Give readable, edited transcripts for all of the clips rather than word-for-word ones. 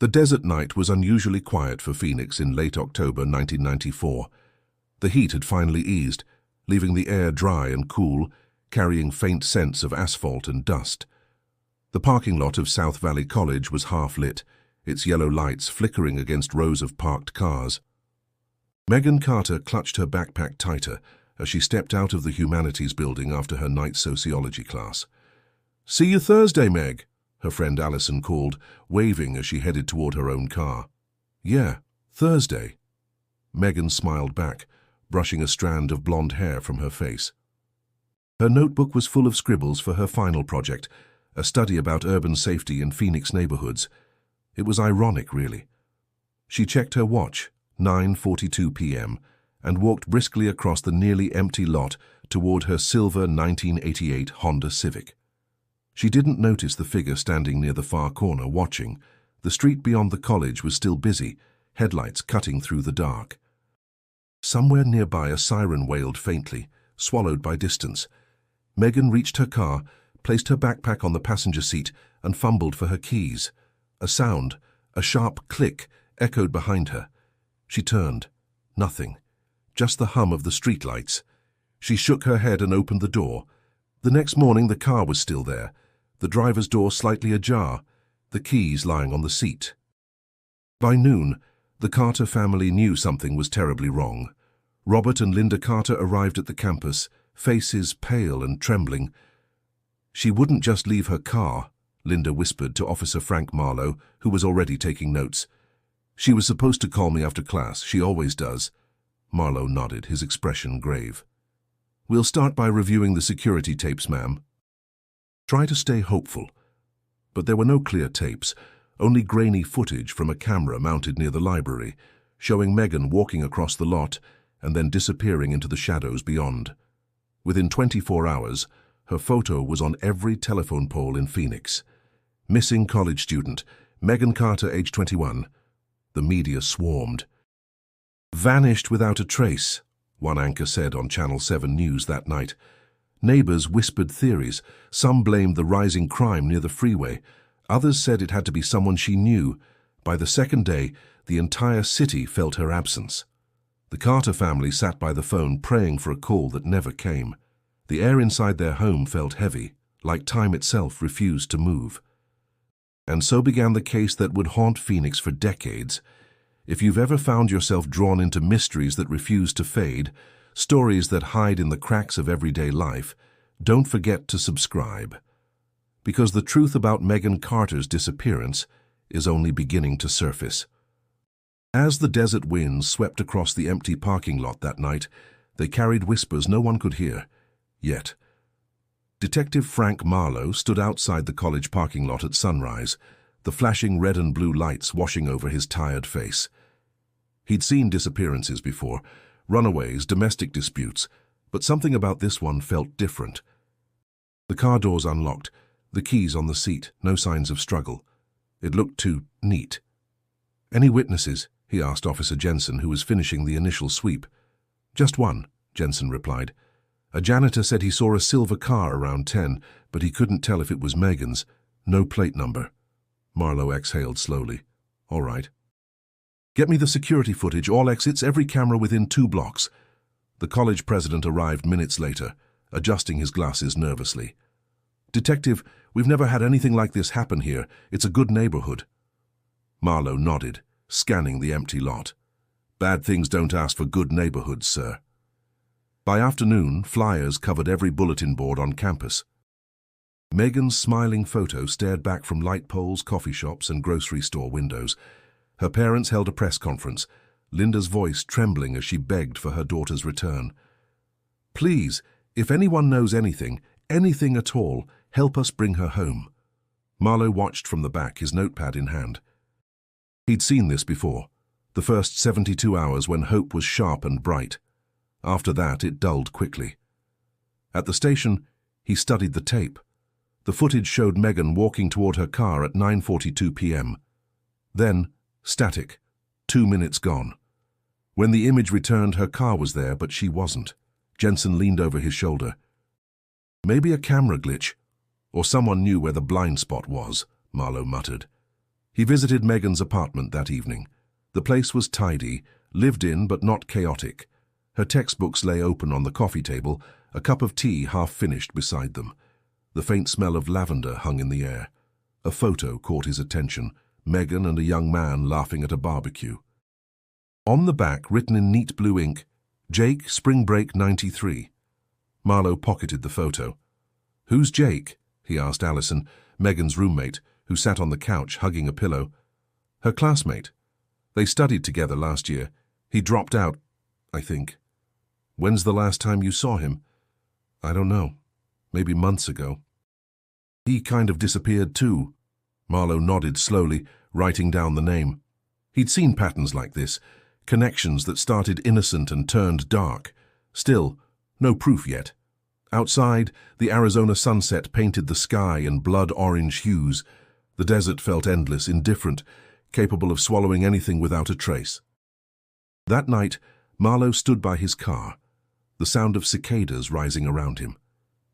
The desert night was unusually quiet for Phoenix in late October 1994. The heat had finally eased, leaving the air dry and cool, carrying faint scents of asphalt and dust. The parking lot of South Valley College was half-lit, its yellow lights flickering against rows of parked cars. Megan Carter clutched her backpack tighter as she stepped out of the humanities building after her night sociology class. "See you Thursday, Meg," her friend Allison called, waving as she headed toward her own car. "Yeah, Thursday." Megan smiled back, brushing a strand of blonde hair from her face. Her notebook was full of scribbles for her final project, a study about urban safety in Phoenix neighborhoods. It was ironic, really. She checked her watch, 9:42 p.m., and walked briskly across the nearly empty lot toward her silver 1988 Honda Civic. She didn't notice the figure standing near the far corner watching. The street beyond the college was still busy, headlights cutting through the dark. Somewhere nearby a siren wailed faintly, swallowed by distance. Megan reached her car, placed her backpack on the passenger seat, and fumbled for her keys. A sound, a sharp click, echoed behind her. She turned. Nothing. Just the hum of the streetlights. She shook her head and opened the door. The next morning the car was still there, the driver's door slightly ajar, the keys lying on the seat. By noon, the Carter family knew something was terribly wrong. Robert and Linda Carter arrived at the campus, faces pale and trembling. "She wouldn't just leave her car," Linda whispered to Officer Frank Marlowe, who was already taking notes. "She was supposed to call me after class. She always does." Marlowe nodded, his expression grave. "We'll start by reviewing the security tapes, ma'am." Try to stay hopeful. But there were no clear tapes, only grainy footage from a camera mounted near the library, showing Megan walking across the lot and then disappearing into the shadows beyond. Within 24 hours, her photo was on every telephone pole in Phoenix. Missing college student, Megan Carter, age 21. The media swarmed. "Vanished without a trace," one anchor said on Channel 7 News that night. Neighbors whispered theories. Some blamed the rising crime near the freeway. Others said it had to be someone she knew. By the second day, the entire city felt her absence. The Carter family sat by the phone praying for a call that never came. The air inside their home felt heavy, like time itself refused to move. And so began the case that would haunt Phoenix for decades. If you've ever found yourself drawn into mysteries that refuse to fade, stories that hide in the cracks of everyday life, don't forget to subscribe. Because the truth about Megan Carter's disappearance is only beginning to surface. As the desert winds swept across the empty parking lot that night, they carried whispers no one could hear, yet. Detective Frank Marlowe stood outside the college parking lot at sunrise, the flashing red and blue lights washing over his tired face. He'd seen disappearances before, runaways, domestic disputes, but something about this one felt different. The car doors unlocked, the keys on the seat, no signs of struggle. It looked too neat. "Any witnesses?" he asked Officer Jensen, who was finishing the initial sweep. "Just one," Jensen replied. "A janitor said he saw a silver car around 10, but he couldn't tell if it was Megan's. No plate number." Marlowe exhaled slowly. "All right. Get me the security footage, all exits, every camera within 2 blocks. The college president arrived minutes later, adjusting his glasses nervously. "Detective, we've never had anything like this happen here. It's a good neighborhood." Marlowe nodded, scanning the empty lot. "Bad things don't ask for good neighborhoods, sir." By afternoon, flyers covered every bulletin board on campus. Megan's smiling photo stared back from light poles, coffee shops, and grocery store windows. Her parents held a press conference, Linda's voice trembling as she begged for her daughter's return. "Please, if anyone knows anything, anything at all, help us bring her home." Marlowe watched from the back, his notepad in hand. He'd seen this before, the first 72 hours when hope was sharp and bright. After that, it dulled quickly. At the station, he studied the tape. The footage showed Megan walking toward her car at 9:42 p.m. Then, static, 2 minutes gone. When the image returned, her car was there, but she wasn't. Jensen leaned over his shoulder. "Maybe a camera glitch, or someone knew where the blind spot was," Marlowe muttered. He visited Megan's apartment that evening. The place was tidy, lived in but not chaotic. Her textbooks lay open on the coffee table, a cup of tea half finished beside them. The faint smell of lavender hung in the air. A photo caught his attention, Megan and a young man laughing at a barbecue. On the back, written in neat blue ink, Jake, Spring Break 93. Marlowe pocketed the photo. "Who's Jake?" he asked Allison, Megan's roommate, who sat on the couch hugging a pillow. "Her classmate. They studied together last year. He dropped out, I think." "When's the last time you saw him?" "I don't know. Maybe months ago." "He kind of disappeared too." Marlowe nodded slowly, writing down the name. He'd seen patterns like this, connections that started innocent and turned dark. Still, no proof yet. Outside, the Arizona sunset painted the sky in blood-orange hues. The desert felt endless, indifferent, capable of swallowing anything without a trace. That night, Marlowe stood by his car, the sound of cicadas rising around him.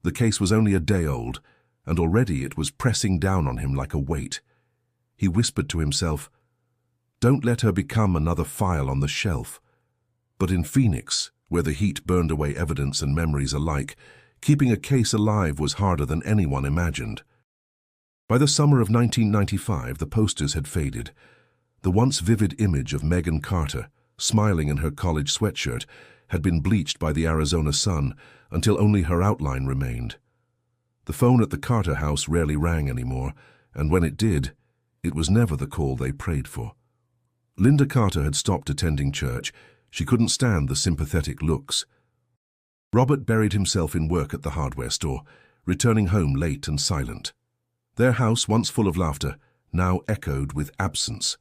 The case was only a day old, and already it was pressing down on him like a weight. He whispered to himself, "Don't let her become another file on the shelf." But in Phoenix, where the heat burned away evidence and memories alike, keeping a case alive was harder than anyone imagined. By the summer of 1995, the posters had faded. The once vivid image of Megan Carter, smiling in her college sweatshirt, had been bleached by the Arizona sun until only her outline remained. The phone at the Carter house rarely rang anymore, and when it did, it was never the call they prayed for. Linda Carter had stopped attending church. She couldn't stand the sympathetic looks. Robert buried himself in work at the hardware store, returning home late and silent. Their house, once full of laughter, now echoed with absence.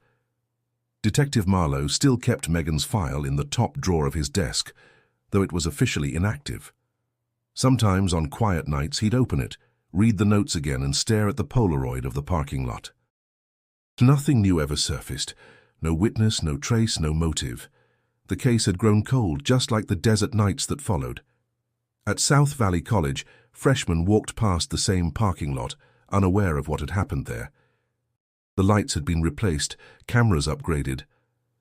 Detective Marlowe still kept Megan's file in the top drawer of his desk, though it was officially inactive. Sometimes on quiet nights he'd open it, read the notes again and stare at the Polaroid of the parking lot. Nothing new ever surfaced. No witness, no trace, no motive. The case had grown cold, just like the desert nights that followed. At South Valley College, freshmen walked past the same parking lot, unaware of what had happened there. The lights had been replaced, cameras upgraded,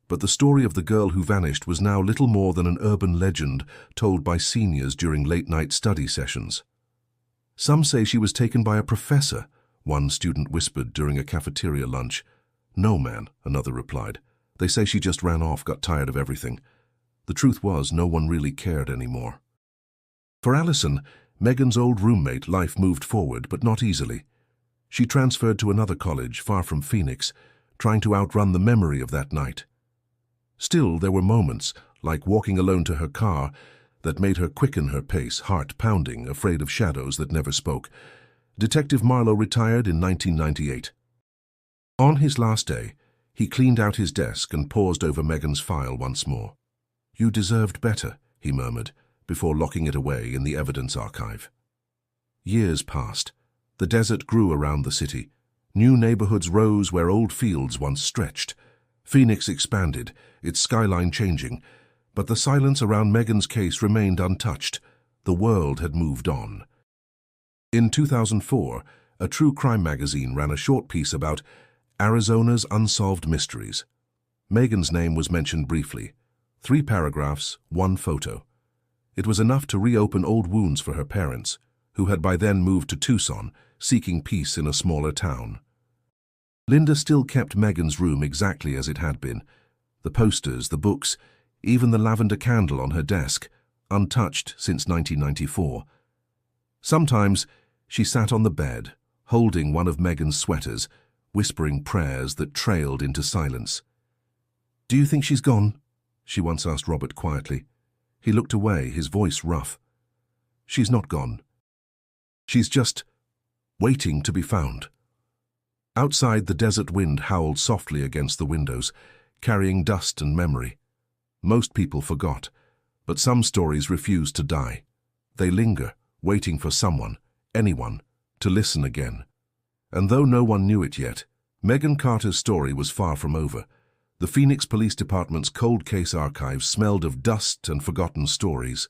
but the story of the girl who vanished was now little more than an urban legend told by seniors during late-night study sessions. "Some say she was taken by a professor," one student whispered during a cafeteria lunch. "No, man," another replied. "They say she just ran off, got tired of everything." The truth was, no one really cared anymore. For Allison, Megan's old roommate, life moved forward, but not easily. She transferred to another college, far from Phoenix, trying to outrun the memory of that night. Still, there were moments, like walking alone to her car, that made her quicken her pace, heart pounding, afraid of shadows that never spoke. Detective Marlowe retired in 1998. On his last day, he cleaned out his desk and paused over Megan's file once more. "You deserved better," he murmured, before locking it away in the evidence archive. Years passed. The desert grew around the city. New neighborhoods rose where old fields once stretched. Phoenix expanded, its skyline changing, but the silence around Megan's case remained untouched. The world had moved on. In 2004, a true crime magazine ran a short piece about Arizona's unsolved mysteries. Megan's name was mentioned briefly. 3 paragraphs, 1 photo. It was enough to reopen old wounds for her parents, who had by then moved to Tucson, seeking peace in a smaller town. Linda still kept Megan's room exactly as it had been. The posters, the books, even the lavender candle on her desk, untouched since 1994. Sometimes she sat on the bed, holding one of Megan's sweaters, whispering prayers that trailed into silence. "Do you think she's gone?" she once asked Robert quietly. He looked away, his voice rough. "She's not gone. She's just waiting to be found." Outside, the desert wind howled softly against the windows, carrying dust and memory. Most people forgot, but some stories refuse to die. They linger, waiting for someone, anyone, to listen again. And though no one knew it yet, Megan Carter's story was far from over. The Phoenix Police Department's cold case archive smelled of dust and forgotten stories.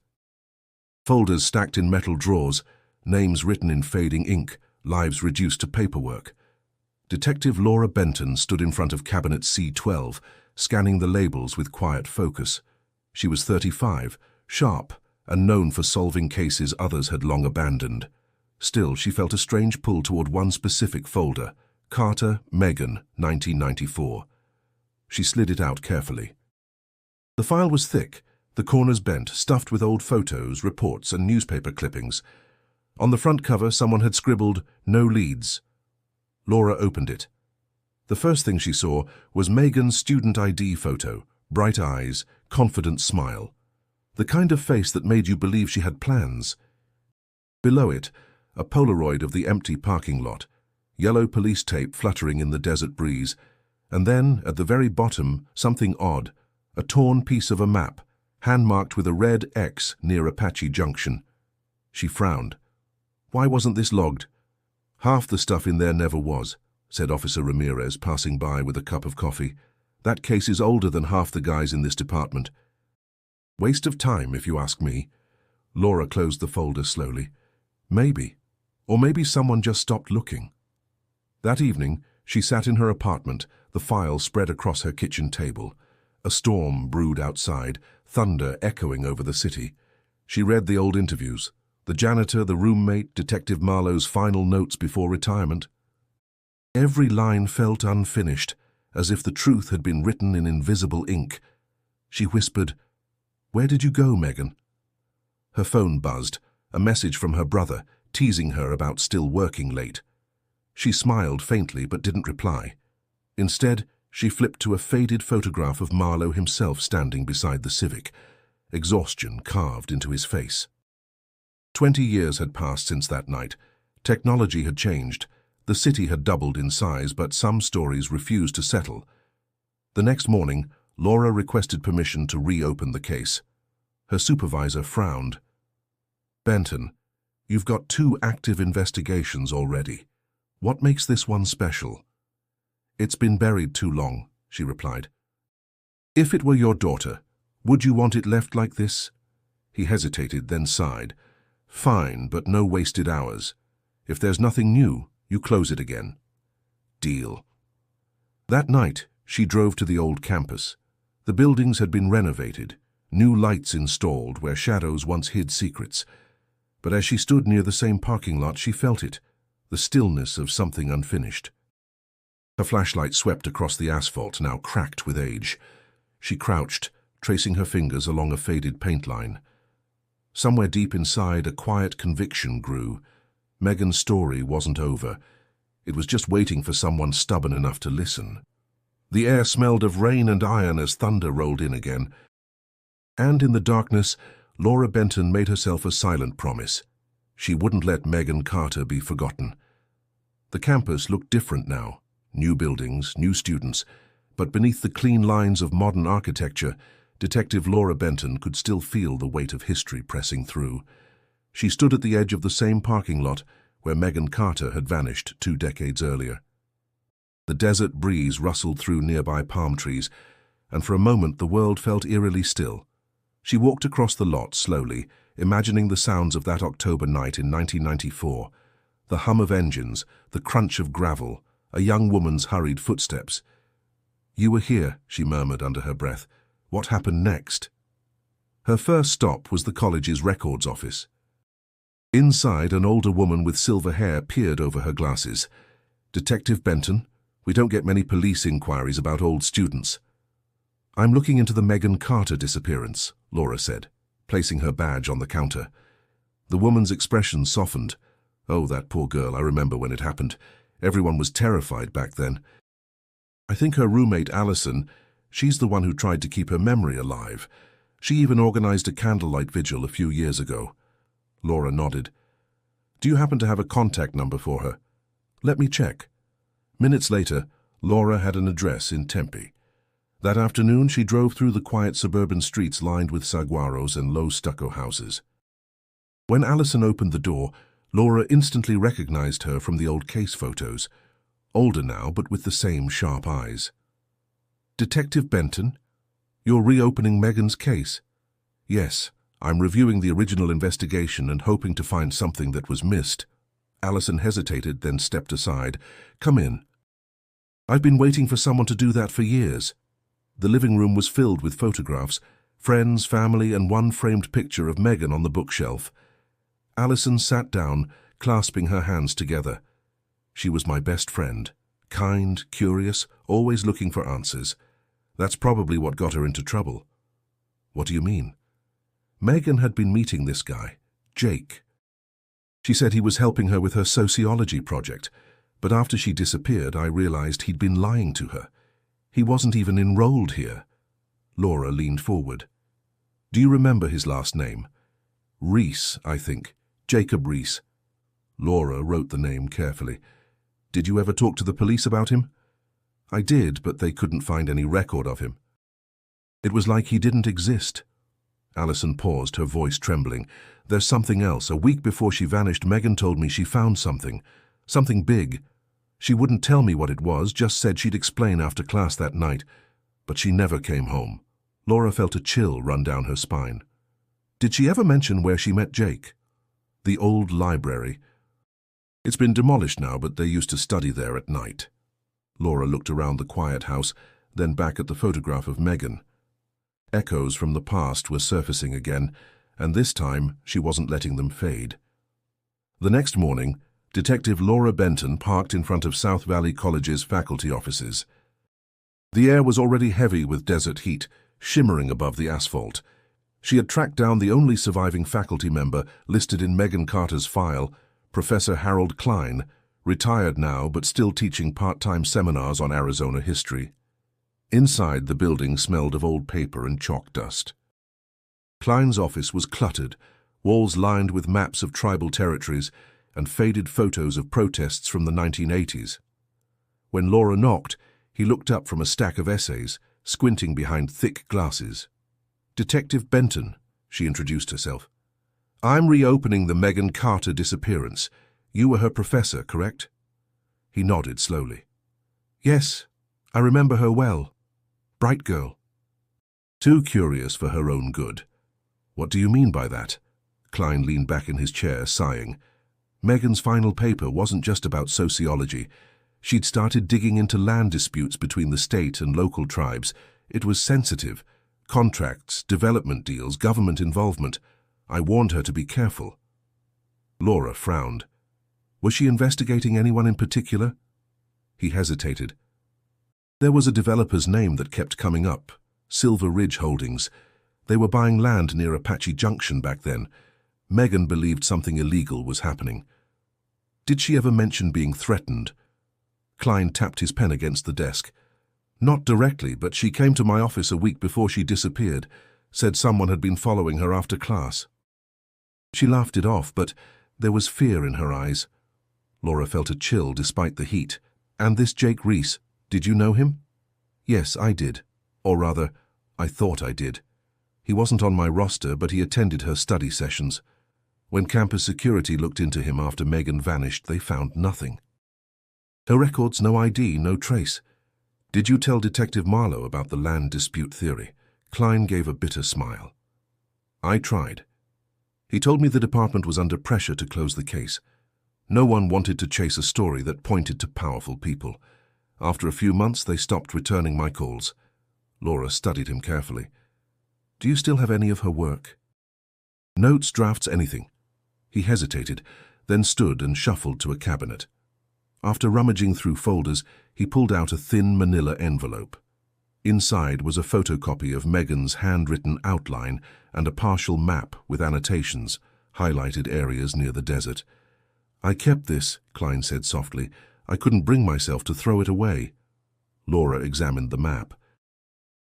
Folders stacked in metal drawers, names written in fading ink, lives reduced to paperwork. Detective Laura Benton stood in front of cabinet C12, scanning the labels with quiet focus. She was 35, sharp, and known for solving cases others had long abandoned. Still, she felt a strange pull toward one specific folder, Carter, Megan, 1994. She slid it out carefully. The file was thick, the corners bent, stuffed with old photos, reports, and newspaper clippings. On the front cover, someone had scribbled, "No leads." Laura opened it. The first thing she saw was Megan's student ID photo, bright eyes, confident smile. The kind of face that made you believe she had plans. Below it, a Polaroid of the empty parking lot, yellow police tape fluttering in the desert breeze, and then, at the very bottom, something odd, a torn piece of a map, hand-marked with a red X near Apache Junction. She frowned. Why wasn't this logged? "Half the stuff in there never was," said Officer Ramirez, passing by with a cup of coffee. "That case is older than half the guys in this department." "Waste of time, if you ask me." Laura closed the folder slowly. Maybe. Or maybe someone just stopped looking. That evening, she sat in her apartment, the file spread across her kitchen table. A storm brewed outside, thunder echoing over the city. She read the old interviews, the janitor, the roommate, Detective Marlowe's final notes before retirement. Every line felt unfinished, as if the truth had been written in invisible ink. She whispered, "Where did you go, Megan?" Her phone buzzed, a message from her brother, teasing her about still working late. She smiled faintly but didn't reply. Instead, she flipped to a faded photograph of Marlowe himself standing beside the Civic, exhaustion carved into his face. 20 years had passed since that night. Technology had changed. The city had doubled in size, but some stories refused to settle. The next morning, Laura requested permission to reopen the case. Her supervisor frowned. "Benton, you've got 2 active investigations already. What makes this one special?" "It's been buried too long," she replied. "If it were your daughter, would you want it left like this?" He hesitated, then sighed. "Fine, but no wasted hours. If there's nothing new, you close it again." "Deal." That night, she drove to the old campus. The buildings had been renovated, new lights installed where shadows once hid secrets. But as she stood near the same parking lot, she felt it, the stillness of something unfinished. Her flashlight swept across the asphalt, now cracked with age. She crouched, tracing her fingers along a faded paint line. Somewhere deep inside, a quiet conviction grew. Megan's story wasn't over. It was just waiting for someone stubborn enough to listen. The air smelled of rain and iron as thunder rolled in again. And in the darkness, Laura Benton made herself a silent promise. She wouldn't let Megan Carter be forgotten. The campus looked different now. New buildings, new students. But beneath the clean lines of modern architecture, Detective Laura Benton could still feel the weight of history pressing through. She stood at the edge of the same parking lot where Megan Carter had vanished 2 decades earlier. The desert breeze rustled through nearby palm trees, and for a moment the world felt eerily still. She walked across the lot slowly, imagining the sounds of that October night in 1994. The hum of engines, the crunch of gravel, a young woman's hurried footsteps. "You were here," she murmured under her breath. "What happened next?" Her first stop was the college's records office. Inside, an older woman with silver hair peered over her glasses. "Detective Benton, we don't get many police inquiries about old students." "I'm looking into the Megan Carter disappearance," Laura said, placing her badge on the counter. The woman's expression softened. "Oh, that poor girl, I remember when it happened. Everyone was terrified back then. I think her roommate, Allison, she's the one who tried to keep her memory alive. She even organized a candlelight vigil a few years ago." Laura nodded. "Do you happen to have a contact number for her?" "Let me check." Minutes later, Laura had an address in Tempe. That afternoon, she drove through the quiet suburban streets lined with saguaros and low stucco houses. When Allison opened the door, Laura instantly recognized her from the old case photos. Older now, but with the same sharp eyes. "Detective Benton? You're reopening Megan's case?" "Yes, I'm reviewing the original investigation and hoping to find something that was missed." Allison hesitated, then stepped aside. "Come in." I've been waiting for someone to do that for years. The living room was filled with photographs, friends, family, and one framed picture of Megan on the bookshelf. Alison sat down, clasping her hands together. She was my best friend. Kind, curious, always looking for answers. That's probably what got her into trouble. What do you mean? Megan had been meeting this guy, Jake. She said he was helping her with her sociology project, but after she disappeared, I realized he'd been lying to her. He wasn't even enrolled here. Laura leaned forward. Do you remember his last name? Reese, I think. Jacob Reese. Laura wrote the name carefully. Did you ever talk to the police about him? I did, but they couldn't find any record of him. It was like he didn't exist. Alison paused, her voice trembling. There's something else. A week before she vanished, Megan told me she found something. Something big. She wouldn't tell me what it was, just said she'd explain after class that night. But she never came home. Laura felt a chill run down her spine. Did she ever mention where she met Jake? The old library. It's been demolished now, but they used to study there at night. Laura looked around the quiet house, then back at the photograph of Megan. Echoes from the past were surfacing again, and this time she wasn't letting them fade. The next morning, Detective Laura Benton parked in front of South Valley College's faculty offices. The air was already heavy with desert heat, shimmering above the asphalt. She had tracked down the only surviving faculty member listed in Megan Carter's file, Professor Harold Klein, retired now but still teaching part-time seminars on Arizona history. Inside, the building smelled of old paper and chalk dust. Klein's office was cluttered, walls lined with maps of tribal territories and faded photos of protests from the 1980s. When Laura knocked, he looked up from a stack of essays, squinting behind thick glasses. Detective Benton, she introduced herself. I'm reopening the Megan Carter disappearance. You were her professor, correct? He nodded slowly. Yes, I remember her well. Bright girl. Too curious for her own good. What do you mean by that? Klein leaned back in his chair, sighing. Megan's final paper wasn't just about sociology. She'd started digging into land disputes between the state and local tribes. It was sensitive. Contracts, development deals, government involvement. I warned her to be careful. Laura frowned. Was she investigating anyone in particular? He hesitated. There was a developer's name that kept coming up, Silver Ridge Holdings. They were buying land near Apache Junction back then. Megan believed something illegal was happening. Did she ever mention being threatened? Klein tapped his pen against the desk. Not directly, but she came to my office a week before she disappeared, said someone had been following her after class. She laughed it off, but there was fear in her eyes. Laura felt a chill despite the heat. And this Jake Reese, did you know him? Yes, I did. Or rather, I thought I did. He wasn't on my roster, but he attended her study sessions. When campus security looked into him after Megan vanished, they found nothing. Her records, no ID, no trace. Did you tell Detective Marlowe about the land dispute theory? Klein gave a bitter smile. I tried. He told me the department was under pressure to close the case. No one wanted to chase a story that pointed to powerful people. After a few months, they stopped returning my calls. Laura studied him carefully. Do you still have any of her work? Notes, drafts, anything. He hesitated, then stood and shuffled to a cabinet. After rummaging through folders, he pulled out a thin manila envelope. Inside was a photocopy of Megan's handwritten outline and a partial map with annotations, highlighted areas near the desert. I kept this, Klein said softly. I couldn't bring myself to throw it away. Laura examined the map.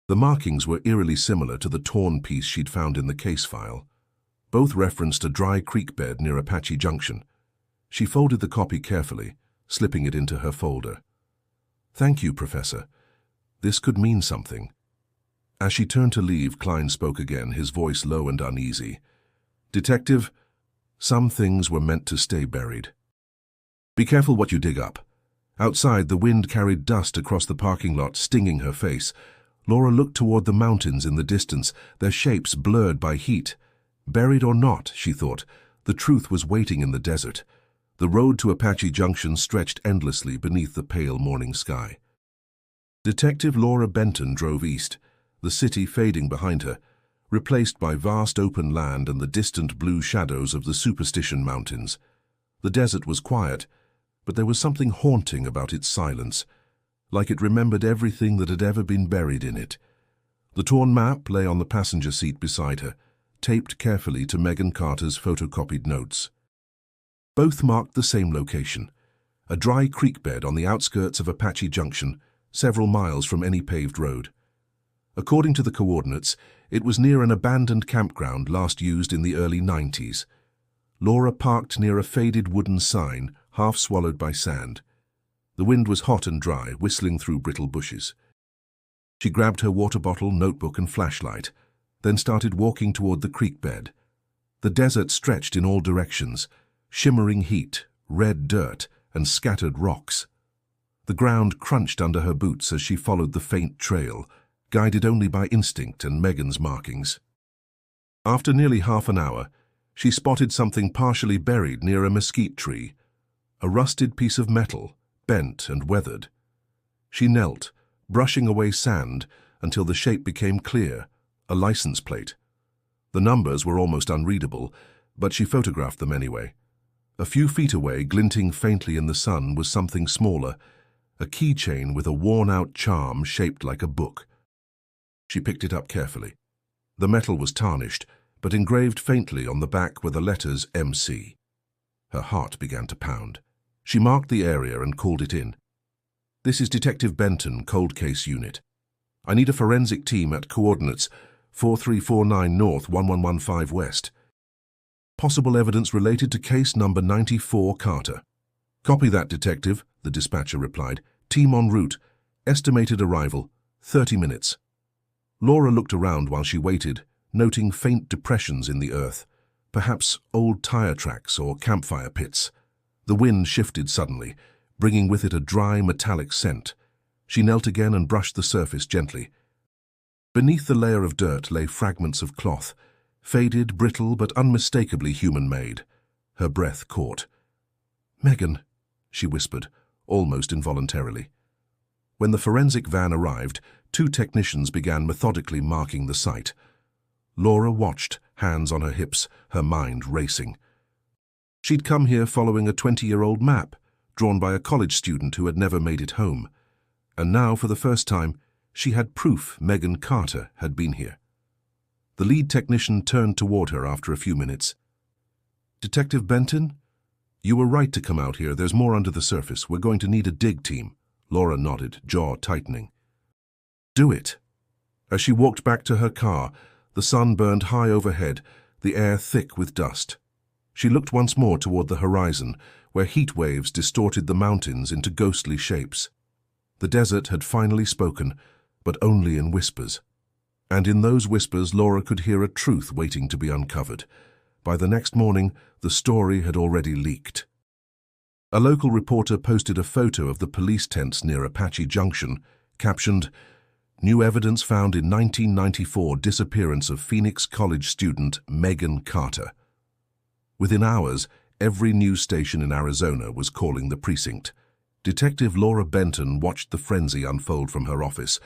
The markings were eerily similar to the torn piece she'd found in the case file. Both referenced a dry creek bed near Apache Junction. She folded the copy carefully, slipping it into her folder. Thank you, Professor. This could mean something. As she turned to leave, Klein spoke again, his voice low and uneasy. Detective, some things were meant to stay buried. Be careful what you dig up. Outside, the wind carried dust across the parking lot, stinging her face. Laura looked toward the mountains in the distance, their shapes blurred by heat. Buried or not, she thought, the truth was waiting in the desert. The road to Apache Junction stretched endlessly beneath the pale morning sky. Detective Laura Benton drove east, the city fading behind her, replaced by vast open land and the distant blue shadows of the Superstition Mountains. The desert was quiet, but there was something haunting about its silence, like it remembered everything that had ever been buried in it. The torn map lay on the passenger seat beside her, taped carefully to Megan Carter's photocopied notes. Both marked the same location, a dry creek bed on the outskirts of Apache Junction, several miles from any paved road. According to the coordinates, it was near an abandoned campground last used in the early 90s. Laura parked near a faded wooden sign, half swallowed by sand. The wind was hot and dry, whistling through brittle bushes. She grabbed her water bottle, notebook and flashlight, then started walking toward the creek bed. The desert stretched in all directions, shimmering heat, red dirt, and scattered rocks. The ground crunched under her boots as she followed the faint trail, guided only by instinct and Megan's markings. After nearly half an hour, she spotted something partially buried near a mesquite tree, a rusted piece of metal, bent and weathered. She knelt, brushing away sand until the shape became clear, a license plate. The numbers were almost unreadable, but she photographed them anyway. A few feet away, glinting faintly in the sun, was something smaller, a keychain with a worn-out charm shaped like a book. She picked it up carefully. The metal was tarnished, but engraved faintly on the back were the letters MC. Her heart began to pound. She marked the area and called it in. "This is Detective Benton, Cold Case Unit. I need a forensic team at coordinates 4349 North, 1115 West. Possible evidence related to case number 94 Carter." "Copy that, Detective," the dispatcher replied. "Team en route. Estimated arrival, 30 minutes. Laura looked around while she waited, noting faint depressions in the earth, perhaps old tire tracks or campfire pits. The wind shifted suddenly, bringing with it a dry, metallic scent. She knelt again and brushed the surface gently. Beneath the layer of dirt lay fragments of cloth, faded, brittle, but unmistakably human-made. Her breath caught. "Megan," she whispered, almost involuntarily. When the forensic van arrived, 2 technicians began methodically marking the site. Laura watched, hands on her hips, her mind racing. She'd come here following a 20-year-old map, drawn by a college student who had never made it home. And now, for the first time, she had proof Megan Carter had been here. The lead technician turned toward her after a few minutes. "Detective Benton? You were right to come out here. There's more under the surface. We're going to need a dig team." Laura nodded, jaw tightening. "Do it." As she walked back to her car, the sun burned high overhead, the air thick with dust. She looked once more toward the horizon, where heat waves distorted the mountains into ghostly shapes. The desert had finally spoken, but only in whispers. And in those whispers, Laura could hear a truth waiting to be uncovered. By the next morning, the story had already leaked. A local reporter posted a photo of the police tents near Apache Junction, captioned, "New evidence found in 1994 disappearance of Phoenix College student Megan Carter." Within hours, every news station in Arizona was calling the precinct. Detective Laura Benton watched the frenzy unfold from her office,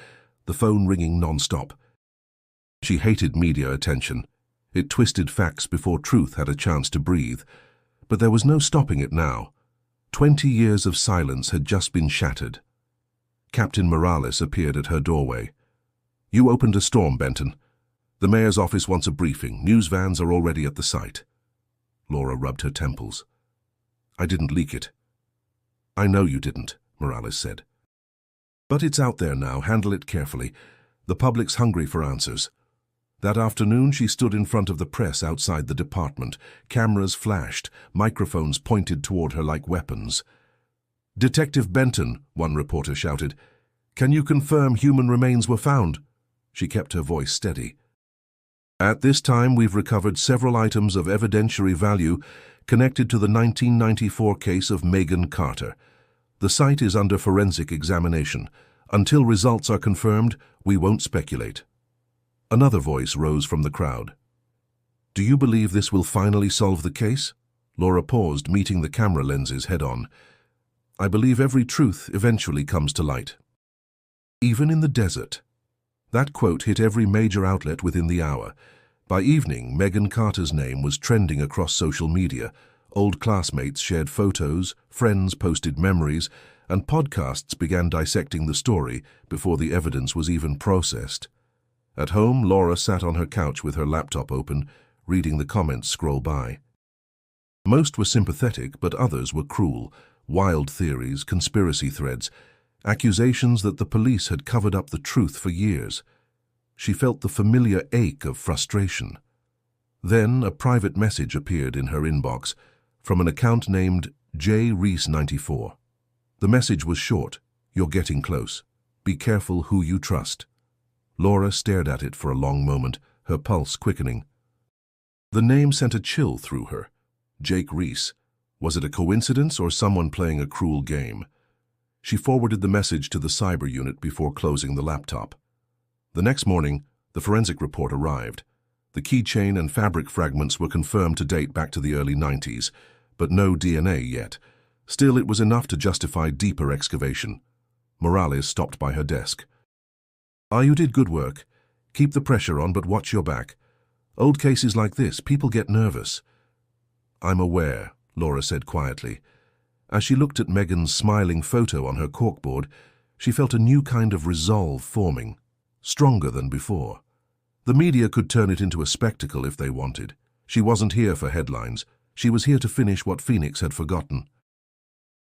the phone ringing non-stop. She hated media attention. It twisted facts before truth had a chance to breathe. But there was no stopping it now. 20 years of silence had just been shattered. Captain Morales appeared at her doorway. "You opened a storm, Benton. The mayor's office wants a briefing. News vans are already at the site." Laura rubbed her temples. "I didn't leak it." "I know you didn't," Morales said. "But it's out there now. Handle it carefully. The public's hungry for answers." That afternoon, she stood in front of the press outside the department. Cameras flashed, microphones pointed toward her like weapons. "Detective Benton," one reporter shouted, "can you confirm human remains were found?" She kept her voice steady. "At this time, we've recovered several items of evidentiary value connected to the 1994 case of Megan Carter. The site is under forensic examination. Until results are confirmed, we won't speculate." Another voice rose from the crowd. "Do you believe this will finally solve the case?" Laura paused, meeting the camera lenses head-on. "I believe every truth eventually comes to light." even in the desert." That quote hit every major outlet within the hour. By evening, Megan Carter's name was trending across social media. Old classmates shared photos, friends posted memories, and podcasts began dissecting the story before the evidence was even processed. At home, Laura sat on her couch with her laptop open, reading the comments scroll by. Most were sympathetic, but others were cruel. Wild theories, conspiracy threads, accusations that the police had covered up the truth for years. She felt the familiar ache of frustration. Then a private message appeared in her inbox from an account named J. Reese 94. The message was short: "You're getting close. Be careful who you trust." Laura stared at it for a long moment, her pulse quickening. The name sent a chill through her. Jake Reese. Was it a coincidence or someone playing a cruel game? She forwarded the message to the cyber unit before closing the laptop. The next morning, the forensic report arrived. The keychain and fabric fragments were confirmed to date back to the early 90s, but no DNA yet. Still, it was enough to justify deeper excavation. Morales stopped by her desk. "You did good work. Keep the pressure on, but watch your back. Old cases like this, people get nervous." "I'm aware," Laura said quietly. As she looked at Megan's smiling photo on her corkboard, she felt a new kind of resolve forming, stronger than before. The media could turn it into a spectacle if they wanted. She wasn't here for headlines. She was here to finish what Phoenix had forgotten.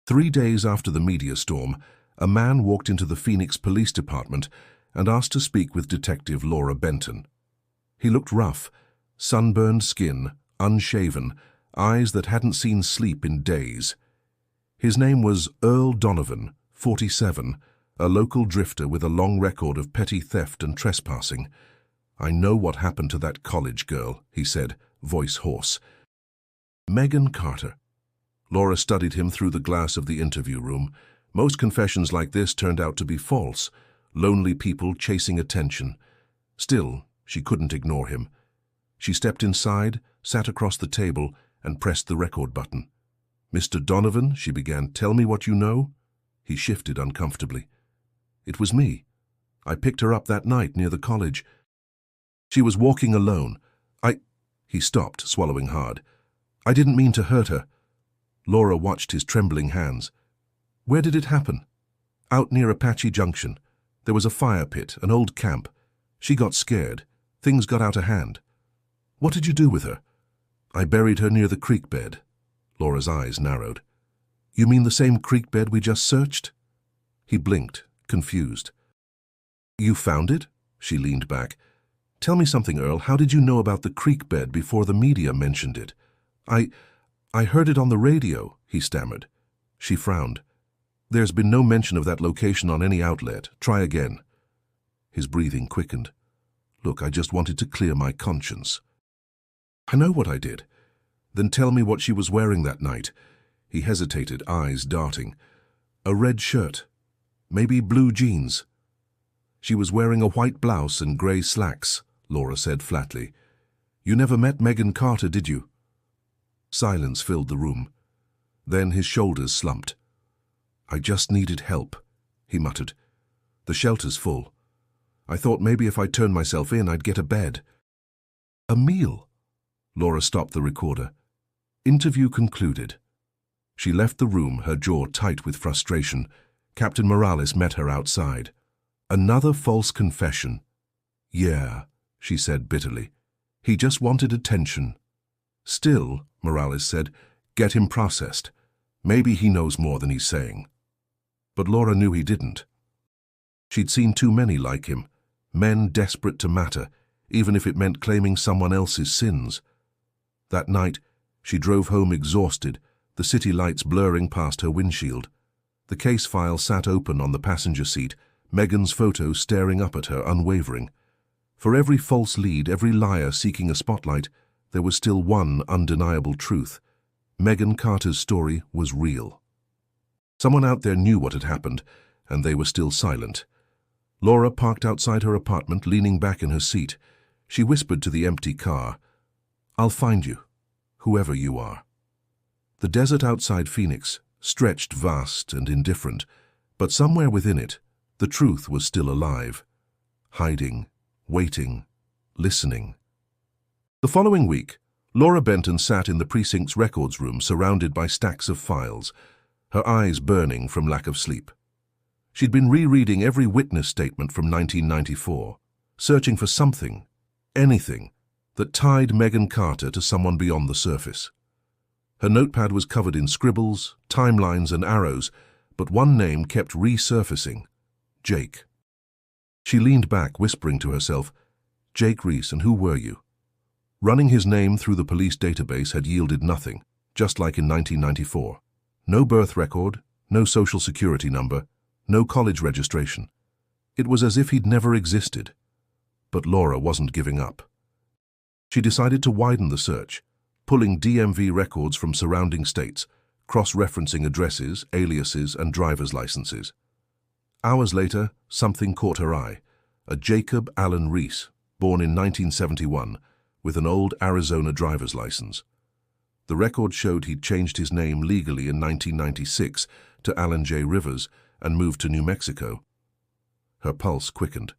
3 days after the media storm, a man walked into the Phoenix Police Department and asked to speak with Detective Laura Benton. He looked rough, sunburned skin, unshaven, eyes that hadn't seen sleep in days. His name was Earl Donovan, 47, a local drifter with a long record of petty theft and trespassing. "I know what happened to that college girl," he said, voice hoarse. "Megan Carter." Laura studied him through the glass of the interview room. Most confessions like this turned out to be false, lonely people chasing attention. Still, she couldn't ignore him. She stepped inside, sat across the table, and pressed the record button. "Mr. Donovan," she began, "tell me what you know." He shifted uncomfortably. "It was me. I picked her up that night near the college. She was walking alone. He stopped, swallowing hard. "I didn't mean to hurt her." Laura watched his trembling hands. "Where did it happen?" "Out near Apache Junction. There was a fire pit, an old camp. She got scared. Things got out of hand." "What did you do with her?" "I buried her near the creek bed." Laura's eyes narrowed. "You mean the same creek bed we just searched?" He blinked, confused. "You found it?" She leaned back. "Tell me something, Earl. How did you know about the creek bed before the media mentioned it?" I heard it on the radio," he stammered. She frowned. "There's been no mention of that location on any outlet. Try again." His breathing quickened. "Look, I just wanted to clear my conscience." "I know what I did." "Then tell me what she was wearing that night." He hesitated, eyes darting. "A red shirt. Maybe blue jeans." "She was wearing a white blouse and grey slacks," Laura said flatly. "You never met Megan Carter, did you?" Silence filled the room. Then his shoulders slumped. "I just needed help," he muttered. "The shelter's full. I thought maybe if I turned myself in, I'd get a bed." "A meal?" Laura stopped the recorder. Interview concluded. She left the room, her jaw tight with frustration. Captain Morales met her outside. "Another false confession." "Yeah," she said bitterly. "He just wanted attention." "Still," Morales said, "get him processed. Maybe he knows more than he's saying." But Laura knew he didn't. She'd seen too many like him, men desperate to matter, even if it meant claiming someone else's sins. That night, she drove home exhausted, the city lights blurring past her windshield. The case file sat open on the passenger seat, Megan's photo staring up at her unwavering. For every false lead, every liar seeking a spotlight, there was still one undeniable truth. Megan Carter's story was real. Someone out there knew what had happened, and they were still silent. Laura parked outside her apartment, leaning back in her seat. She whispered to the empty car, "I'll find you, whoever you are." The desert outside Phoenix stretched vast and indifferent, but somewhere within it, The truth was still alive, hiding, waiting, listening. The following week, Laura Benton sat in the precinct's records room surrounded by stacks of files, her eyes burning from lack of sleep. She'd been rereading every witness statement from 1994, searching for something, anything, that tied Megan Carter to someone beyond the surface. Her notepad was covered in scribbles, timelines, and arrows, but one name kept resurfacing: Jake. She leaned back, whispering to herself, "Jake Reese, and who were you?" Running his name through the police database had yielded nothing, just like in 1994. No birth record, no social security number, no college registration. It was as if he'd never existed. But Laura wasn't giving up. She decided to widen the search, pulling DMV records from surrounding states, cross-referencing addresses, aliases, and driver's licenses. Hours later, something caught her eye: a Jacob Allen Reese, born in 1971, with an old Arizona driver's license. The record showed he'd changed his name legally in 1996 to Alan J. Rivers and moved to New Mexico. Her pulse quickened.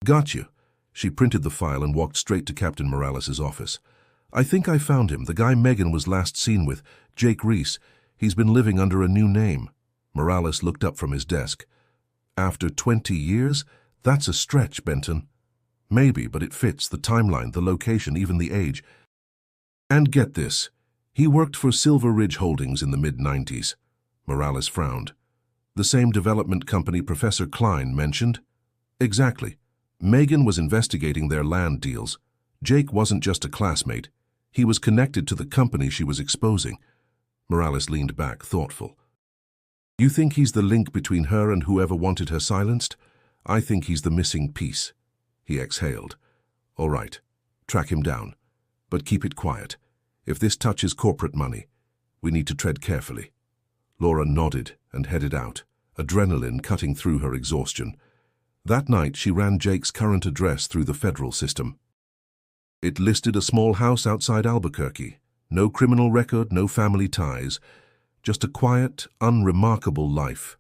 "Got you." She printed the file and walked straight to Captain Morales' office. "I think I found him, the guy Megan was last seen with, Jake Reese. He's been living under a new name." Morales looked up from his desk. "After 20 years? That's a stretch, Benton." "Maybe, but it fits: the timeline, the location, even the age. And get this, he worked for Silver Ridge Holdings in the mid-90s. Morales frowned. "The same development company Professor Klein mentioned?" "Exactly. Megan was investigating their land deals. Jake wasn't just a classmate. He was connected to the company she was exposing." Morales leaned back, thoughtful. "You think he's the link between her and whoever wanted her silenced? I think he's the missing piece." He exhaled. "All right, track him down. But keep it quiet. If this touches corporate money, we need to tread carefully." Laura nodded and headed out, adrenaline cutting through her exhaustion. That night, she ran Jake's current address through the federal system. It listed a small house outside Albuquerque. No criminal record, no family ties. Just a quiet, unremarkable life.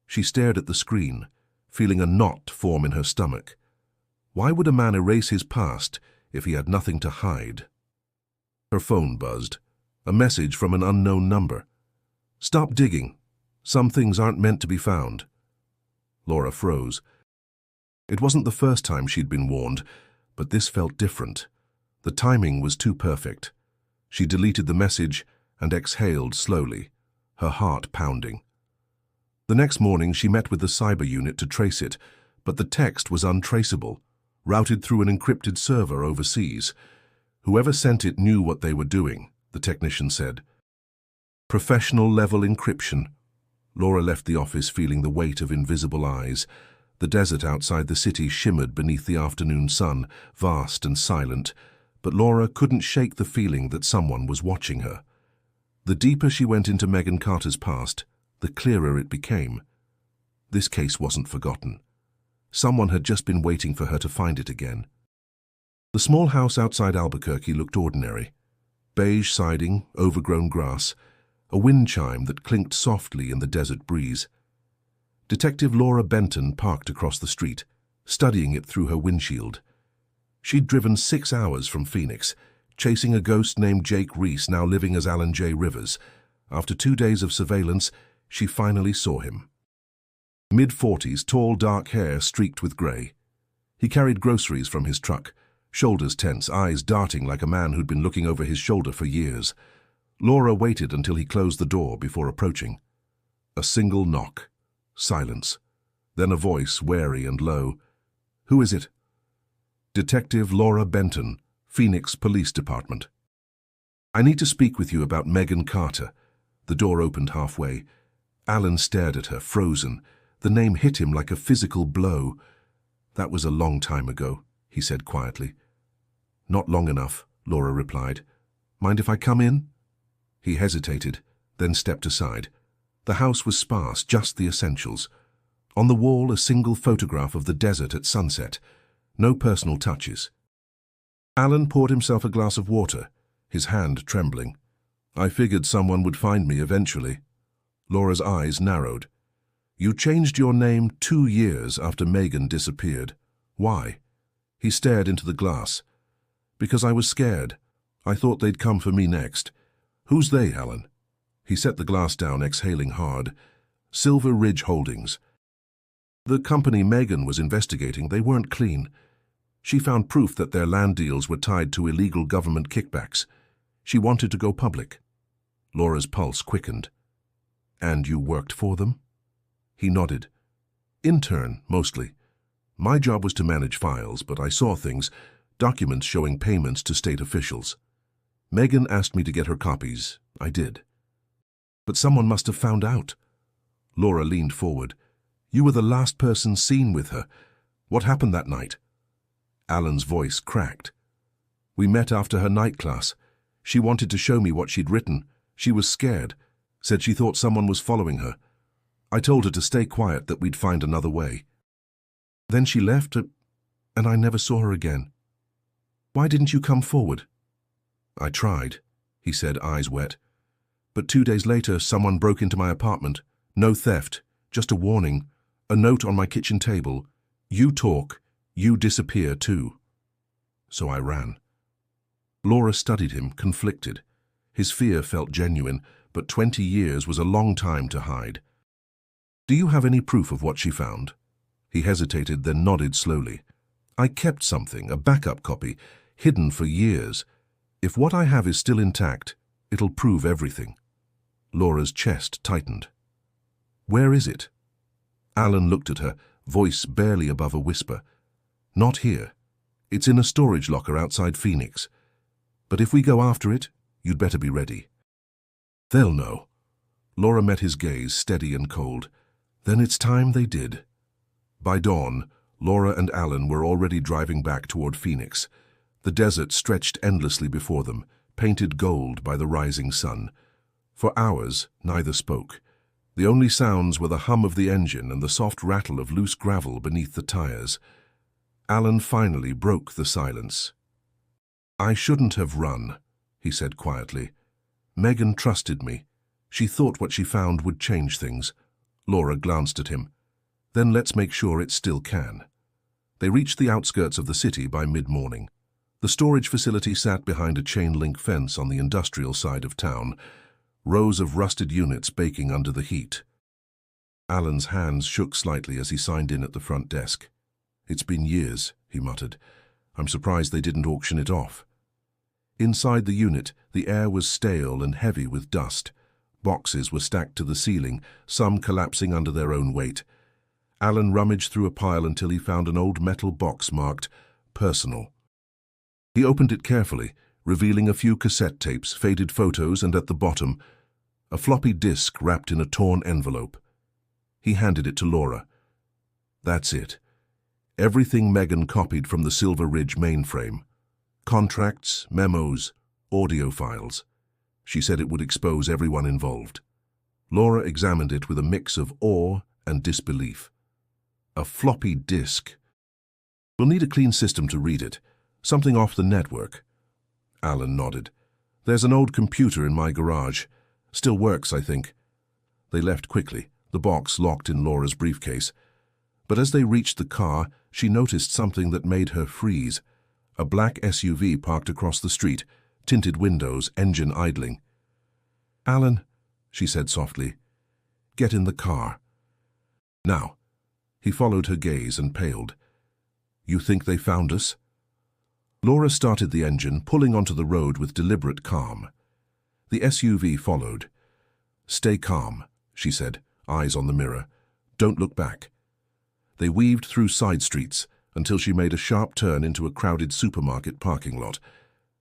She stared at the screen, feeling a knot form in her stomach. Why would a man erase his past if he had nothing to hide? Her phone buzzed. A message from an unknown number. "Stop digging. Some things aren't meant to be found." Laura froze. It wasn't the first time she'd been warned, but this felt different. The timing was too perfect. She deleted the message and exhaled slowly, her heart pounding. The next morning, she met with the cyber unit to trace it, but the text was untraceable, routed through an encrypted server overseas. Whoever sent it knew what they were doing, the technician said. Professional-level encryption. Laura left the office feeling the weight of invisible eyes. The desert outside the city shimmered beneath the afternoon sun, vast and silent, but Laura couldn't shake the feeling that someone was watching her. The deeper she went into Megan Carter's past, the clearer it became. This case wasn't forgotten. Someone had just been waiting for her to find it again. The small house outside Albuquerque looked ordinary. Beige siding, overgrown grass, a wind chime that clinked softly in the desert breeze. Detective Laura Benton parked across the street, studying it through her windshield. She'd driven 6 hours from Phoenix, chasing a ghost named Jake Reese, now living as Alan J. Rivers. After 2 days of surveillance, she finally saw him. Mid-40s, tall, dark hair streaked with grey. He carried groceries from his truck, shoulders tense, eyes darting like a man who'd been looking over his shoulder for years. Laura waited until he closed the door before approaching. A single knock. Silence. Then a voice, wary and low. "Who is it?" "Detective Laura Benton, Phoenix Police Department." "I need to speak with you about Megan Carter." The door opened halfway. Alan stared at her, frozen. The name hit him like a physical blow. "That was a long time ago," he said quietly. "Not long enough," Laura replied. "Mind if I come in?" He hesitated, then stepped aside. The house was sparse, just the essentials. On the wall, a single photograph of the desert at sunset. No personal touches. Alan poured himself a glass of water, his hand trembling. "I figured someone would find me eventually." Laura's eyes narrowed. You changed your name 2 years after Megan disappeared. Why? He stared into the glass. Because I was scared. I thought they'd come for me next. Who's they, Alan? He set the glass down, exhaling hard. Silver Ridge Holdings. The company Megan was investigating, they weren't clean. She found proof that their land deals were tied to illegal government kickbacks. She wanted to go public. Laura's pulse quickened. And you worked for them? He nodded. Intern, mostly. My job was to manage files, but I saw things, documents showing payments to state officials. Megan asked me to get her copies. I did. But someone must have found out. Laura leaned forward. You were the last person seen with her. What happened that night? Alan's voice cracked. We met after her night class. She wanted to show me what she'd written. She was scared, said she thought someone was following her. I told her to stay quiet, that we'd find another way. Then she left, and I never saw her again. Why didn't you come forward? I tried, he said, eyes wet. But 2 days later, someone broke into my apartment. No theft, just a warning. A note on my kitchen table. You talk, you disappear too. So I ran. Laura studied him, conflicted. His fear felt genuine, but 20 years was a long time to hide. Do you have any proof of what she found? He hesitated, then nodded slowly. I kept something, a backup copy, hidden for years. If what I have is still intact, it'll prove everything. Laura's chest tightened. Where is it? Alan looked at her, voice barely above a whisper. Not here. It's in a storage locker outside Phoenix. But if we go after it, you'd better be ready. They'll know. Laura met his gaze, steady and cold. Then it's time they did. By dawn, Laura and Alan were already driving back toward Phoenix. The desert stretched endlessly before them, painted gold by the rising sun. For hours, neither spoke. The only sounds were the hum of the engine and the soft rattle of loose gravel beneath the tires. Alan finally broke the silence. I shouldn't have run, he said quietly. Megan trusted me. She thought what she found would change things. Laura glanced at him. Then let's make sure it still can. They reached the outskirts of the city by mid-morning. The storage facility sat behind a chain-link fence on the industrial side of town, rows of rusted units baking under the heat. Alan's hands shook slightly as he signed in at the front desk. It's been years, he muttered. I'm surprised they didn't auction it off. Inside the unit, the air was stale and heavy with dust. Boxes were stacked to the ceiling, some collapsing under their own weight. Alan rummaged through a pile until he found an old metal box marked Personal. He opened it carefully, revealing a few cassette tapes, faded photos, and at the bottom, a floppy disk wrapped in a torn envelope. He handed it to Laura. That's it. Everything Megan copied from the Silver Ridge mainframe. Contracts, memos, audio files. She said it would expose everyone involved. Laura examined it with a mix of awe and disbelief. A floppy disk. We'll need a clean system to read it. Something off the network. Alan nodded. There's an old computer in my garage. Still works, I think. They left quickly, the box locked in Laura's briefcase. But as they reached the car, she noticed something that made her freeze. A black SUV parked across the street, tinted windows, engine idling. Alan, she said softly, get in the car. Now. He followed her gaze and paled. You think they found us? Laura started the engine, pulling onto the road with deliberate calm. The SUV followed. Stay calm, she said, eyes on the mirror. Don't look back. They weaved through side streets until she made a sharp turn into a crowded supermarket parking lot.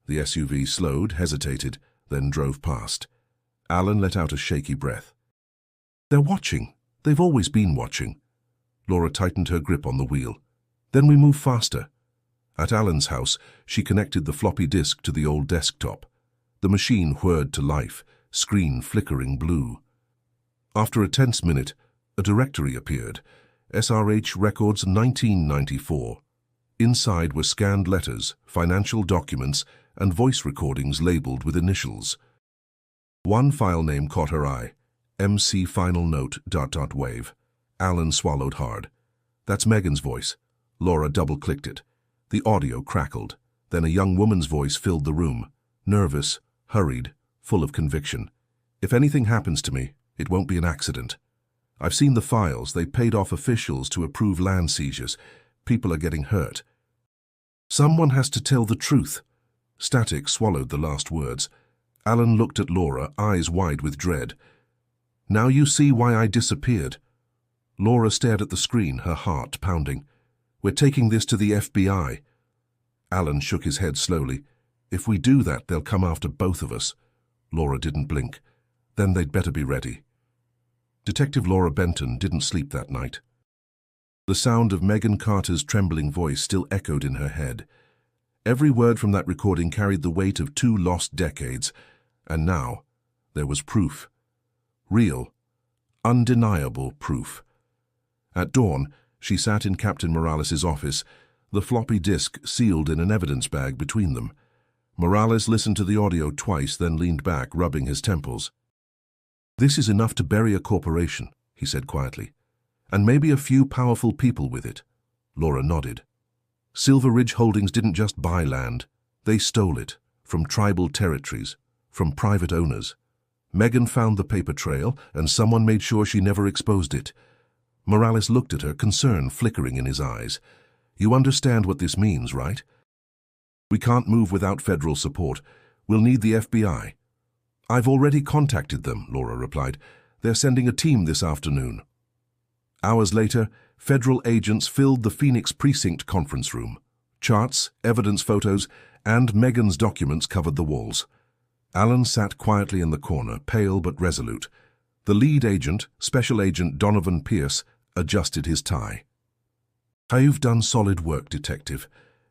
The SUV slowed, hesitated, then drove past. Alan let out a shaky breath. They're watching. They've always been watching. Laura tightened her grip on the wheel. Then we move faster. At Alan's house, she connected the floppy disk to the old desktop. The machine whirred to life, screen flickering blue. After a tense minute, a directory appeared. SRH Records 1994. Inside were scanned letters, financial documents, and voice recordings labeled with initials. One file name caught her eye. MC Final Note ... wave. Alan swallowed hard. That's Megan's voice. Laura double-clicked it. The audio crackled. Then a young woman's voice filled the room. Nervous, hurried, full of conviction. If anything happens to me, it won't be an accident. I've seen the files. They paid off officials to approve land seizures. People are getting hurt. Someone has to tell the truth. Static swallowed the last words. Alan looked at Laura, eyes wide with dread. Now you see why I disappeared. Laura stared at the screen, her heart pounding. We're taking this to the FBI. Alan shook his head slowly. If we do that, they'll come after both of us. Laura didn't blink. Then they'd better be ready. Detective Laura Benton didn't sleep that night. The sound of Megan Carter's trembling voice still echoed in her head. Every word from that recording carried the weight of 2 lost decades, and now there was proof. Real, undeniable proof. At dawn, she sat in Captain Morales' office, the floppy disk sealed in an evidence bag between them. Morales listened to the audio twice, then leaned back, rubbing his temples. This is enough to bury a corporation, he said quietly. And maybe a few powerful people with it. Laura nodded. Silver Ridge Holdings didn't just buy land. They stole it, from tribal territories, from private owners. Megan found the paper trail, and someone made sure she never exposed it. Morales looked at her, concern flickering in his eyes. You understand what this means, right? We can't move without federal support. We'll need the FBI. I've already contacted them, Laura replied. They're sending a team this afternoon. Hours later, federal agents filled the Phoenix Precinct conference room. Charts, evidence photos, and Megan's documents covered the walls. Alan sat quietly in the corner, pale but resolute. The lead agent, Special Agent Donovan Pierce, adjusted his tie. You've done solid work, Detective.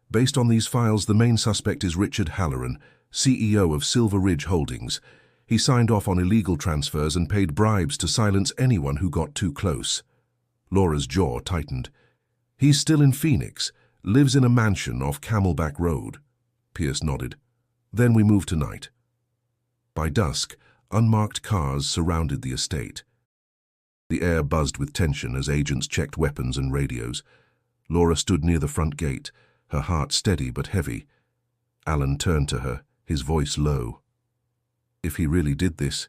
Based on these files, the main suspect is Richard Halloran, CEO of Silver Ridge Holdings. He signed off on illegal transfers and paid bribes to silence anyone who got too close. Laura's jaw tightened. He's still in Phoenix, lives in a mansion off Camelback Road. Pierce nodded. Then we move tonight. By dusk, unmarked cars surrounded the estate. The air buzzed with tension as agents checked weapons and radios. Laura stood near the front gate, her heart steady but heavy. Alan turned to her, his voice low. If he really did this,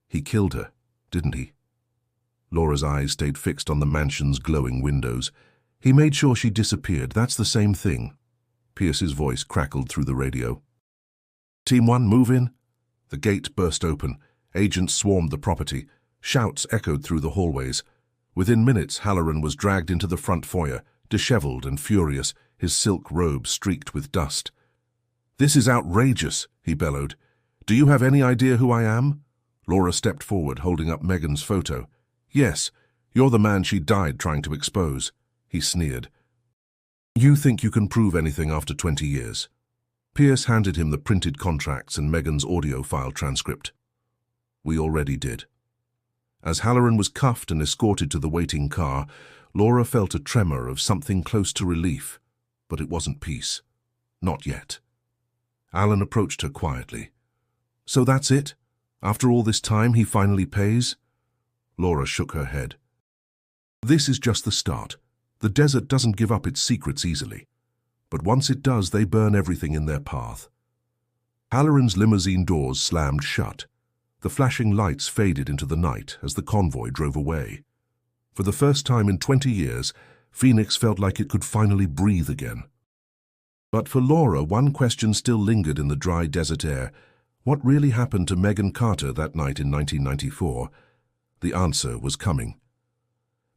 he killed her, didn't he? Laura's eyes stayed fixed on the mansion's glowing windows. He made sure she disappeared. That's the same thing. Pierce's voice crackled through the radio. Team 1, move in. The gate burst open. Agents swarmed the property. Shouts echoed through the hallways. Within minutes, Halloran was dragged into the front foyer, disheveled and furious, his silk robe streaked with dust. This is outrageous, he bellowed. Do you have any idea who I am? Laura stepped forward, holding up Megan's photo. Yes, you're the man she died trying to expose, he sneered. You think you can prove anything after 20 years? Pierce handed him the printed contracts and Megan's audio file transcript. We already did. As Halloran was cuffed and escorted to the waiting car, Laura felt a tremor of something close to relief, but it wasn't peace. Not yet. Alan approached her quietly. So that's it? After all this time, he finally pays? Laura shook her head. This is just the start. The desert doesn't give up its secrets easily. But once it does, they burn everything in their path. Halloran's limousine doors slammed shut. The flashing lights faded into the night as the convoy drove away. For the first time in 20 years, Phoenix felt like it could finally breathe again. But for Laura, one question still lingered in the dry desert air. What really happened to Megan Carter that night in 1994? The answer was coming.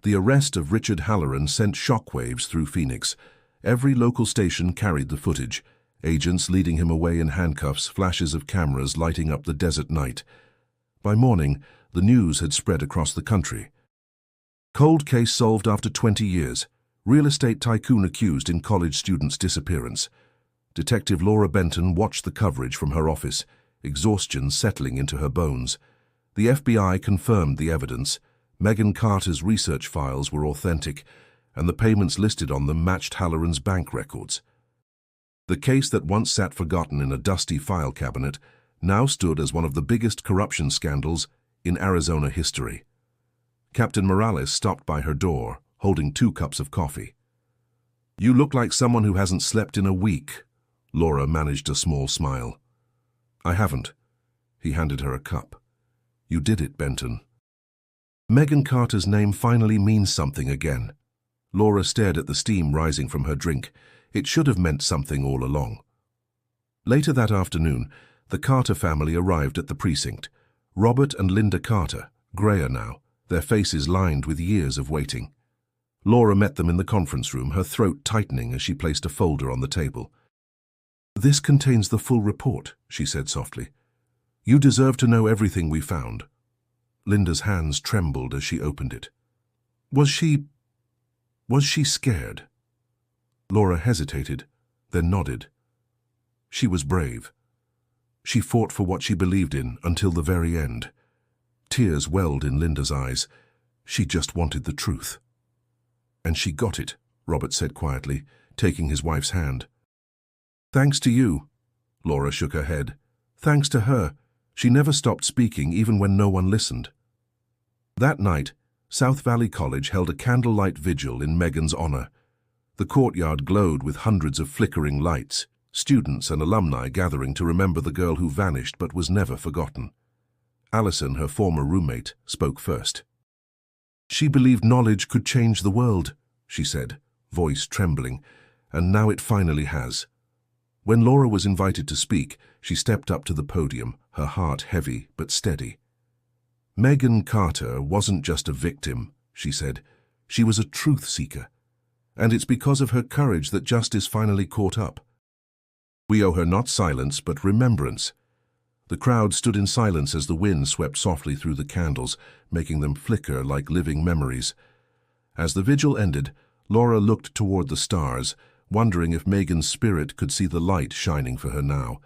The arrest of Richard Halloran sent shockwaves through Phoenix. Every local station carried the footage, agents leading him away in handcuffs, flashes of cameras lighting up the desert night. By morning, the news had spread across the country. Cold case solved after 20 years. Real estate tycoon accused in college student's disappearance. Detective Laura Benton watched the coverage from her office, exhaustion settling into her bones. The FBI confirmed the evidence. Megan Carter's research files were authentic, and the payments listed on them matched Halloran's bank records. The case that once sat forgotten in a dusty file cabinet now stood as one of the biggest corruption scandals in Arizona history. Captain Morales stopped by her door, holding 2 cups of coffee. "You look like someone who hasn't slept in a week." Laura managed a small smile. "I haven't." He handed her a cup. "You did it, Benton." Megan Carter's name finally means something again. Laura stared at the steam rising from her drink. It should have meant something all along. Later that afternoon, the Carter family arrived at the precinct. Robert and Linda Carter, greyer now, their faces lined with years of waiting. Laura met them in the conference room, her throat tightening as she placed a folder on the table. "This contains the full report," she said softly. "You deserve to know everything we found." Linda's hands trembled as she opened it. Was she scared?" Laura hesitated, then nodded. She was brave. She fought for what she believed in until the very end. Tears welled in Linda's eyes. She just wanted the truth. "And she got it," Robert said quietly, taking his wife's hand. "Thanks to you." Laura shook her head. "Thanks to her. She never stopped speaking even when no one listened." That night, South Valley College held a candlelight vigil in Megan's honor. The courtyard glowed with hundreds of flickering lights, students and alumni gathering to remember the girl who vanished but was never forgotten. Allison, her former roommate, spoke first. "She believed knowledge could change the world," she said, voice trembling, "and now it finally has." When Laura was invited to speak, she stepped up to the podium, her heart heavy but steady. "Megan Carter wasn't just a victim," she said. "She was a truth seeker. And it's because of her courage that justice finally caught up. We owe her not silence, but remembrance." The crowd stood in silence as the wind swept softly through the candles, making them flicker like living memories. As the vigil ended, Laura looked toward the stars, wondering if Megan's spirit could see the light shining for her now.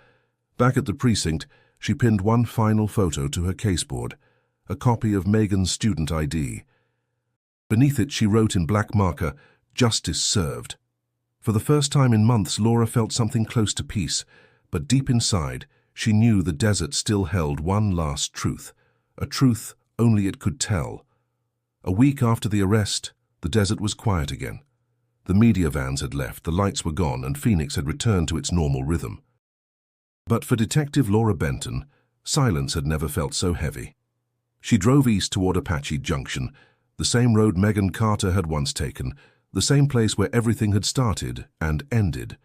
Back at the precinct, she pinned one final photo to her caseboard, a copy of Megan's student ID. Beneath it, she wrote in black marker, "Justice served." For the first time in months, Laura felt something close to peace, but deep inside, she knew the desert still held one last truth, a truth only it could tell. A week after the arrest, the desert was quiet again. The media vans had left, the lights were gone, and Phoenix had returned to its normal rhythm. But for Detective Laura Benton, silence had never felt so heavy. She drove east toward Apache Junction, the same road Megan Carter had once taken, the same place where everything had started and ended.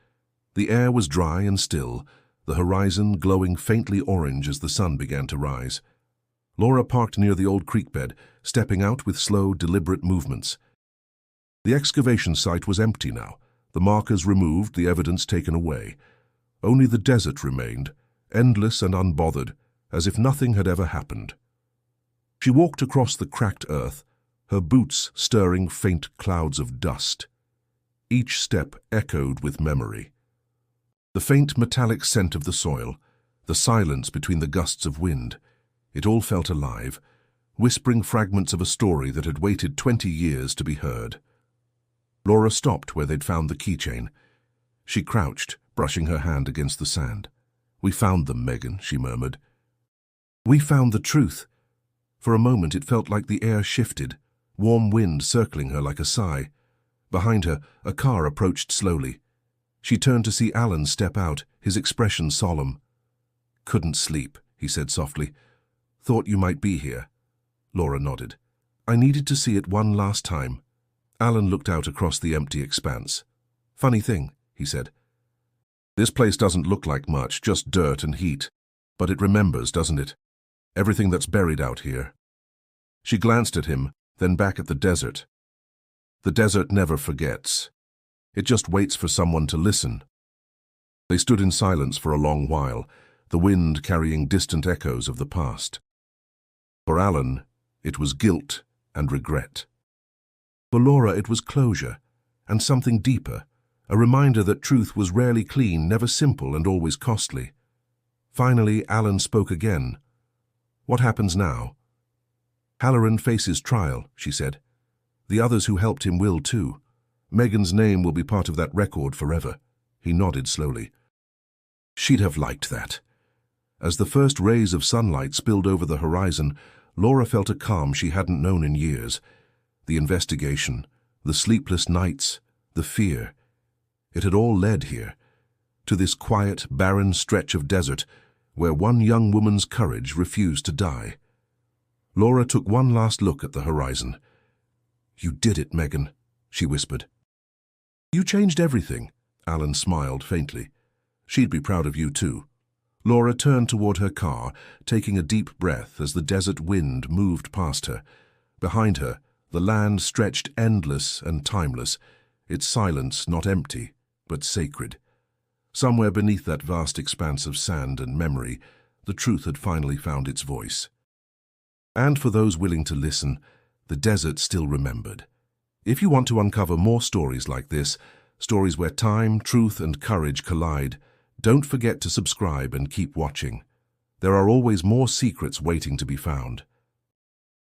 The air was dry and still, the horizon glowing faintly orange as the sun began to rise. Laura parked near the old creek bed, stepping out with slow, deliberate movements. The excavation site was empty now, the markers removed, the evidence taken away. Only the desert remained, endless and unbothered, as if nothing had ever happened. She walked across the cracked earth, her boots stirring faint clouds of dust. Each step echoed with memory. The faint metallic scent of the soil, the silence between the gusts of wind, it all felt alive, whispering fragments of a story that had waited 20 years to be heard. Laura stopped where they'd found the keychain. She crouched, brushing her hand against the sand. "We found them, Megan," she murmured. "We found the truth." For a moment it felt like the air shifted, warm wind circling her like a sigh. Behind her, a car approached slowly. She turned to see Alan step out, his expression solemn. "Couldn't sleep," he said softly. "Thought you might be here." Laura nodded. "I needed to see it one last time." Alan looked out across the empty expanse. "Funny thing," he said. "This place doesn't look like much, just dirt and heat. But it remembers, doesn't it? Everything that's buried out here." She glanced at him, then back at the desert. The desert never forgets. It just waits for someone to listen. They stood in silence for a long while, the wind carrying distant echoes of the past. For Alan, it was guilt and regret. For Laura, it was closure, and something deeper, a reminder that truth was rarely clean, never simple, and always costly. Finally, Alan spoke again. "What happens now?" "Halloran faces trial," she said. "The others who helped him will too. Megan's name will be part of that record forever." He nodded slowly. She'd have liked that. As the first rays of sunlight spilled over the horizon, Laura felt a calm she hadn't known in years. The investigation, the sleepless nights, the fear. It had all led here, to this quiet, barren stretch of desert where one young woman's courage refused to die. Laura took one last look at the horizon. "You did it, Megan," she whispered. "You changed everything," Alan smiled faintly. "She'd be proud of you too." Laura turned toward her car, taking a deep breath as the desert wind moved past her. Behind her, the land stretched endless and timeless, its silence not empty, but sacred. Somewhere beneath that vast expanse of sand and memory, the truth had finally found its voice. And for those willing to listen, the desert still remembered. If you want to uncover more stories like this, stories where time, truth, and courage collide, don't forget to subscribe and keep watching. There are always more secrets waiting to be found.